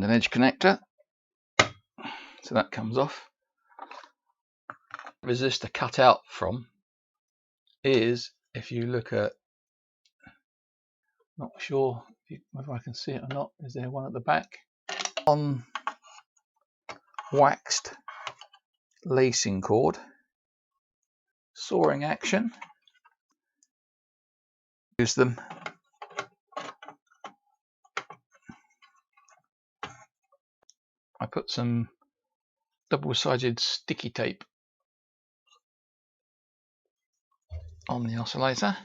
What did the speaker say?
an edge connector, so that comes off. Resistor cut out from is, if you look at, not sure whether I can see it or not, is there one at the back? On waxed lacing cord, sawing action. Use them. I put some double-sided sticky tape on the oscillator.